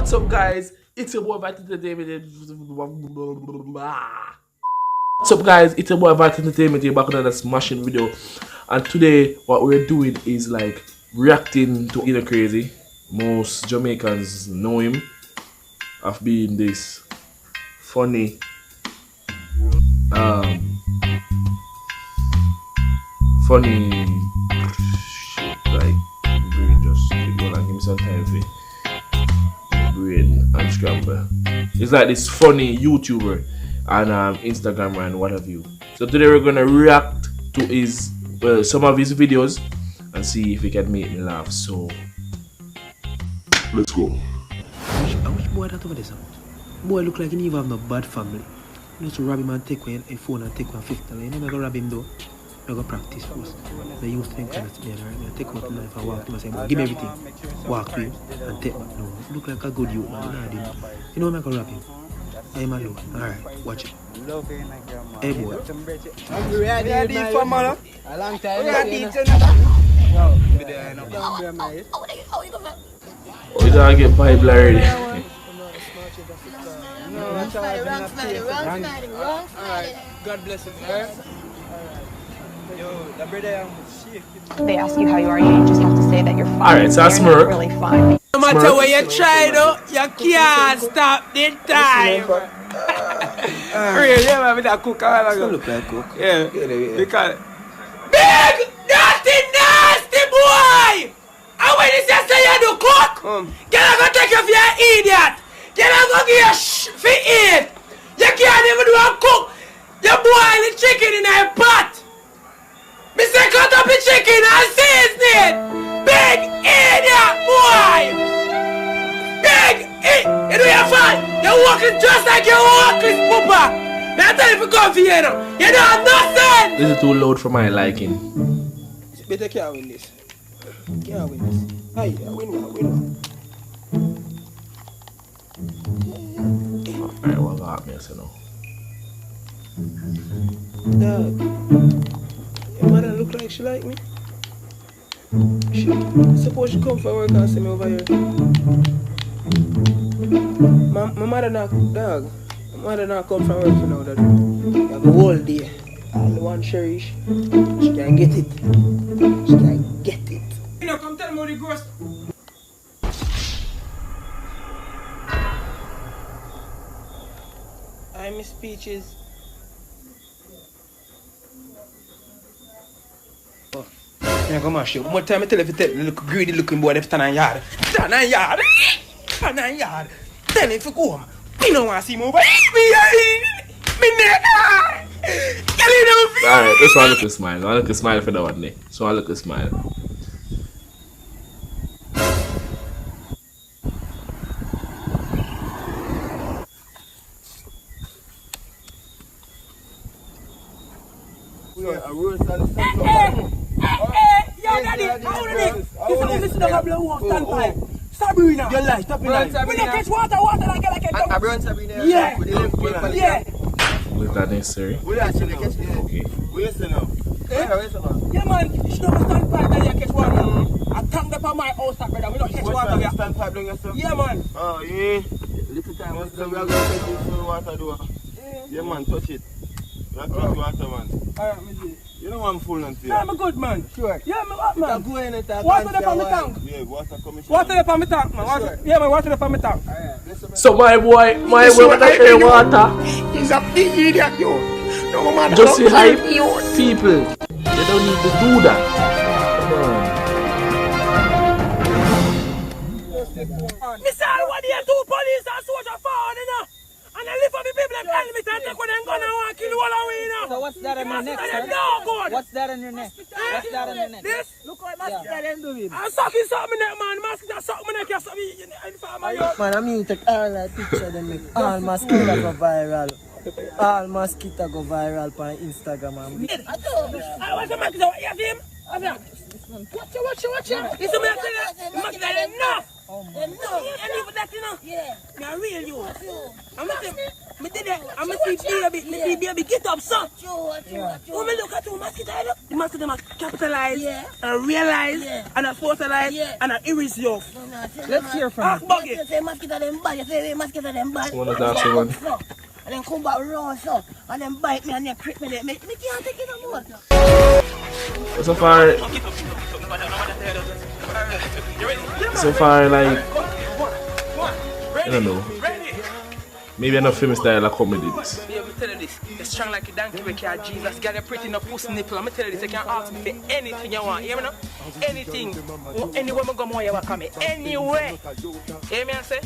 What's up, guys? It's your boy Vat Entertainment. What's up, guys? It's your boy Vat Entertainment here, back on another smashing video. And today, what we're doing is like reacting to Deno Crazy. Most Jamaicans know him of being this funny, funny shit. Like, brain just keep going and give me some time for brain and scramble. It's like this funny YouTuber and Instagrammer and what have you. So today we're gonna react to his some of his videos and see if he can make me laugh. So let's go. I wish boy that over there. Boy look like he never have no bad family. You know, to rob him and take a phone and take $50. You know, I go rob him though. I go practice first. They used to think kind of together, right? I take out the knife and walk to him and say, give me everything. Walk to him and take back. No, look like a good youth, man. You know, I'm going to rob him. I'm alone. Alright, watch it. Hey, boy. I'm ready for man. A long time. Oh, you don't get pipe already. Wrong sliding. God bless you, man. They ask you how you are, you just have to say that you're fine. Alright, so that's Smirk. Really fine. No matter where you try, though, you can't stop the time. Really, yeah, man, with that cook. Don't look like cook. Yeah, because big, nasty boy! And when you say you do cook, can I go take you for your idiot? Can I go give you for eat? You can't even do a cook. You boil the chicken in a pot. Me say cut up the chicken and season it. Big idiot boy. Big idiot. You know you're fine. You're walking just like you're walking, pooper. Me I tell you if you come for you now. You don't have nothing. This is too loud for my liking. Better can't win this. Can't win this. Hey, I win one. Alright, what got me, so now? Dog. Your mother look like she like me. Suppose she come for work and see me over here. My mother not, dog. My mother not come from work for now, dog. You have a whole day. All the one cherish. She can get it. She can get it. You know, come tell me the ghost. I miss Peaches. I'm going to show you. One more time I tell you if you tell the look greedy looking boy, they stand on yard. Stand on yard. Stand on yard. Tell him if you go home. Me don't want to see him over. Me neck. Alright, this one look a smile. I look a smile for that one day. So I look a smile. Yo, daddy, how old are you? This one listen to the blow walk standpipe. Sabrina. Your life, stop it. When you catch water like a I burn Sabrina. Yeah. Was that necessary? We actually catch it. Okay. We listen now. Yeah, man, you should have a standpipe that you catch water. I tank up on my house, brother. We don't catch water here. Standpipe down yourself? Yeah, man. Oh, yeah. Little time. We are going to take this water door. Yeah, man, touch it. That's what water, man. Alright, me do it. You know I'm full until. Yeah, I'm a good man. Sure. Yeah, I'm a what, man? Go in and water up on the tank. Yeah, water coming. Water up on the tank, man. Water, yeah, man, water up on the tank. So my boy, when I hear water, he's a big idiot, yo. No, man. just say hi, people. They don't need to do that. Come on. Mister, what the two police and soldier found, you know? And I live for the people and tell me to take one and gun and want to kill all of we, you know? So what's that on your neck, sir? No, good. What's that on your neck? What's that on your neck? This? Look what mosquito them doing. I'm sucking something neck, man. Mosquito suck my neck, you suck me in farmer, yo. Man, I mean take all that picture them make all mosquito go viral. All mosquito go viral on Instagram and I want to make it. You see him? Watch it. You see me? Make it enough. Enough. And even that, you know? Yeah. Me a real you. I'm not him. Me did it. I'm see baby, get up, son. When me look at two mosquitoes, the mosquitoes them capitalize, and realize, and photolize, and erase you off. Let's hear from you. You say mosquito them bad, you say mosquito them bad. One of that one. And then come back raw, so. And then bite me and then prick me there. Me can't take it no more. So far, like, I don't know. Maybe enough film style like comedy this. Yeah, me tell you this. It's strong like a donkey with your Jesus. Got a pretty no pussy nipple. I'm tell you this. You can ask me for anything you want. You hear me now? Anything. Anywhere I go, more you come me. Anywhere. You hear me? I say.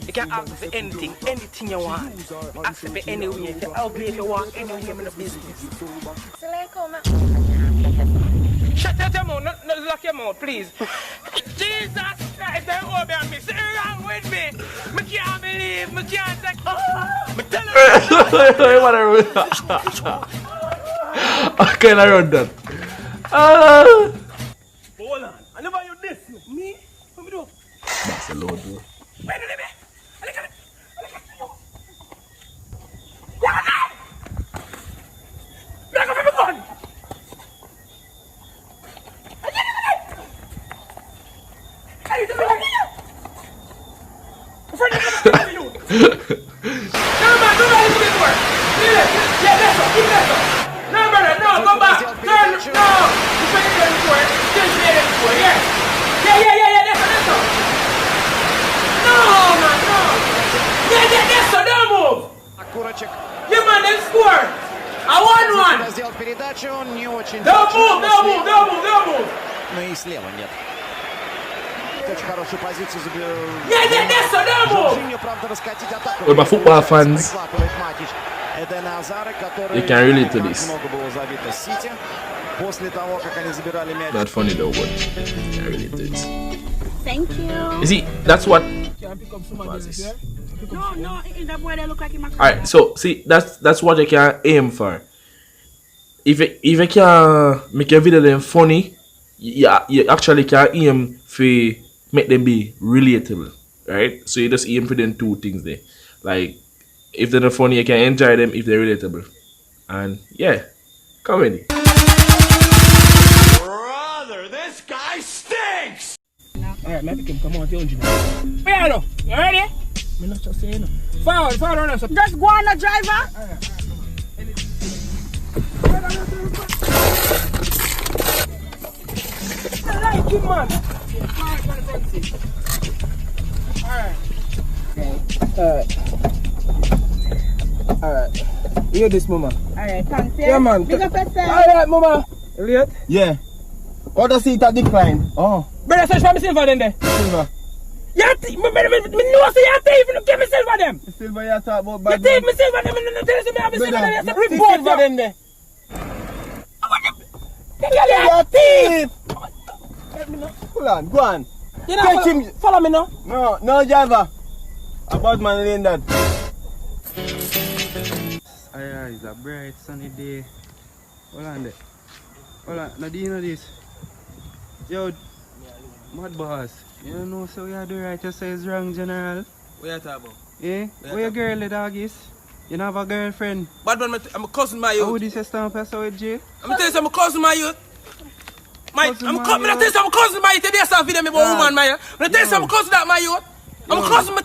You can ask me for anything. Anything you want. Ask me for anywhere. If you're ugly, if you walk anywhere, you no business. So like come Shut your mouth. Not lock your mouth, please. Jesus Christ, they over me. Sit wrong with me. I can't believe. I can't take. Me tell you. I can't run that. Hold on. I never you this. Me? What me do? That's a load, bro. Wait a minute. Сделать передачу, он не очень... Don't move! Но и слева нет. Очень хорошую позицию Don't правда, раскатить атаку. Well, my football fans, you can relate to this. Много было забито Сити. После того, как они забирали мяч. Not funny though, but you can relate to this. Thank you. You see, that's what. No, that boy they look like him. Alright, so see, that's what you can aim for. If you can make your video them funny, you actually can aim for make them be relatable, right? So you just aim for them two things there. Like, if they're not funny, you can enjoy them if they're relatable. And yeah, comedy. Brother, this guy stinks! Alright, maybe can come on to you. Pedro, you ready? I'm not just saying. Forward on us. Just go on the driver. Like you, man. Alright. You hear this, mama? Alright, thanks. Yeah, man. Big up yourself. Alright, mama. Elliot? Yeah. What does it at decline? Oh. Better search for me silver then there. Silver. Yeah, me know say you thief. You give me silver them. Silver you talk about You bad thief me silver them. You tell us me have me silver them. You report for them there. You're a thief! Hold on, go on. You know, follow me now. No driver. A bad man laying that. Aye, it's a bright sunny day. Hold on there. Hold on, now do you know this? Yo, mad boss. You don't know so you do right, you say it's wrong, General. What you talking about? Eh? Where your girl the dog is? You don't have a girlfriend? Bad man, I'm a cousin my youth. How would you say stamp us with J? I'm tell you I'm a cousin my youth. I'm Cousin my tell you youth. I'm a cousin my youth. They yourself video me about woman my youth. I'm tell you I'm a cousin that my youth. I'm a cousin my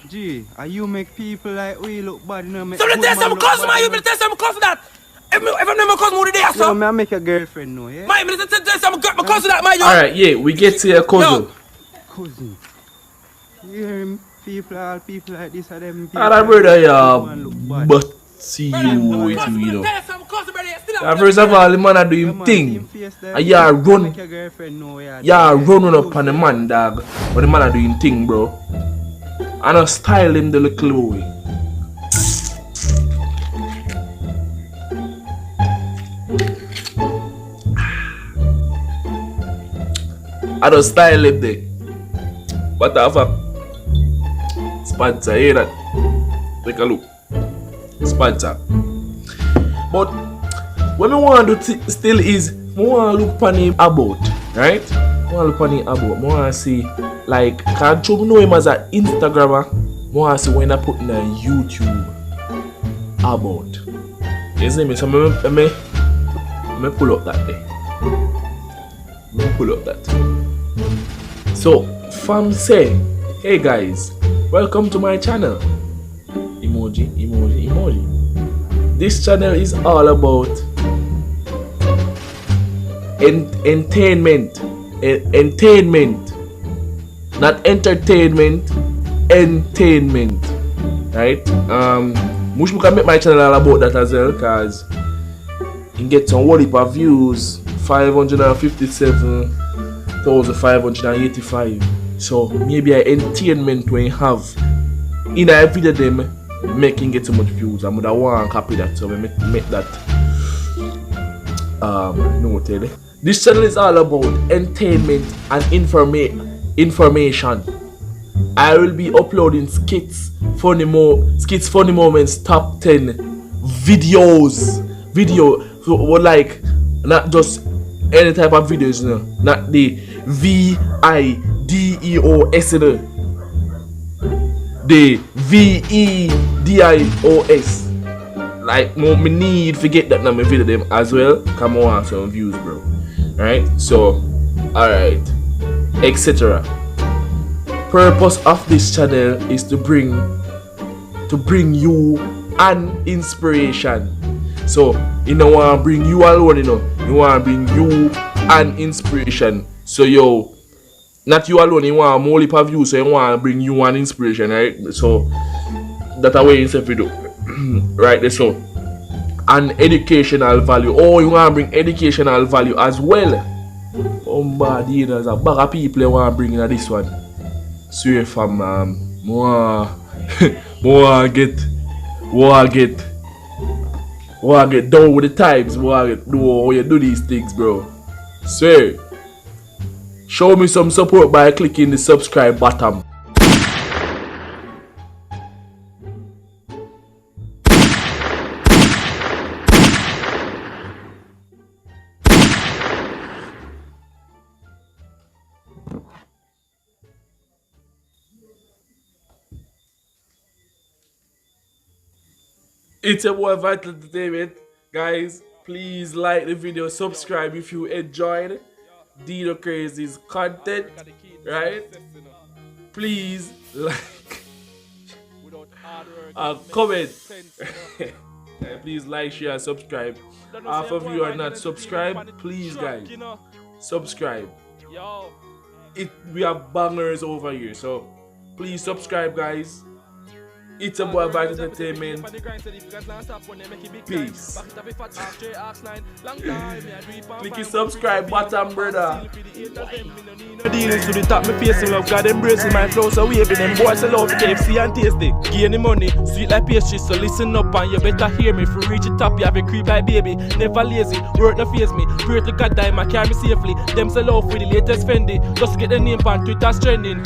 G, and you make people like we look bad, you know? Make so I'm tell you I'm a cousin my youth. I'm tell you I'm a cousin that. If I'm not my cousin, what did they Yo, yourself? me I make a girlfriend now, yeah? My tell you I'm a cousin that my youth. Alright, yeah, we get to your cousin. Cousin. You hear him? People like this are them people. And I brother, Man look bad. but see you with Cousin, you know. tell you I'm a cousin, brother. Still And first of all, the man are doing man, thing. team face there. And yeah, run. Make your girlfriend know, yeah. Yeah, running up on the man, dog. But the man are doing thing, bro. And I style him the little boy. I don't style him there. What the fuck? Sponsor, hear that? Take a look. Sponsor. But what I want to do still is, I want to look on him about, right? I want to look on him about. I want to see, like, can't you know him as an Instagrammer? I want to see when I put him on YouTube. about. You see me? So me pull up that day. Me pull up that. So fam say, hey guys, welcome to my channel. Emoji. This channel is all about entertainment, not entertainment, entertainment, right? Much can make my channel all about that as well, cause you get some whole heap of views, 557,585. So maybe an entertainment when you have in a video them making get so much views. I'm gonna want to copy that, so we make that noted. This channel is all about entertainment and information. I will be uploading skits, funny moments, top 10 videos. So like not just any type of videos, you know, not the VIDEOS, the VEDIOS. Like me need to get that number video them as well. Come on, some views, bro. Right? So, alright, etc. Purpose of this channel is to bring you an inspiration. So you don't want to bring you alone, you know. You want to bring you an inspiration. So yo, not you alone. You want more heap of views, so you want to bring you an inspiration, right? So that's way instead to do, right? So an educational value. Oh, you want to bring educational value as well. Oh man, there's a bag of people you want to bring in this one. Swear from more get down with the times, more get do how you do these things, bro. Swear. Show me some support by clicking the subscribe button. It's a boy Vital Entertainment. Guys, please like the video, subscribe if you enjoyed Deno Crazy's content, right? Please like comment. Please like, share, subscribe. Half of you are not subscribed. Please guys, subscribe. We have bangers over here, so please subscribe, guys. It's a boy Vital Entertainment. Peace. Click the subscribe button, brother. Dealings to the top, me facing love, God embracing my flow, so waving them boys I love KFC and tasty. Gain the money, sweet like pastry, so listen up and you better hear me. If you reach the top, you have a creep like baby. Never lazy, work no face me. Pray to God die, I carry me safely. Them sell off with the latest Fendi, just to get the name on Twitter trending.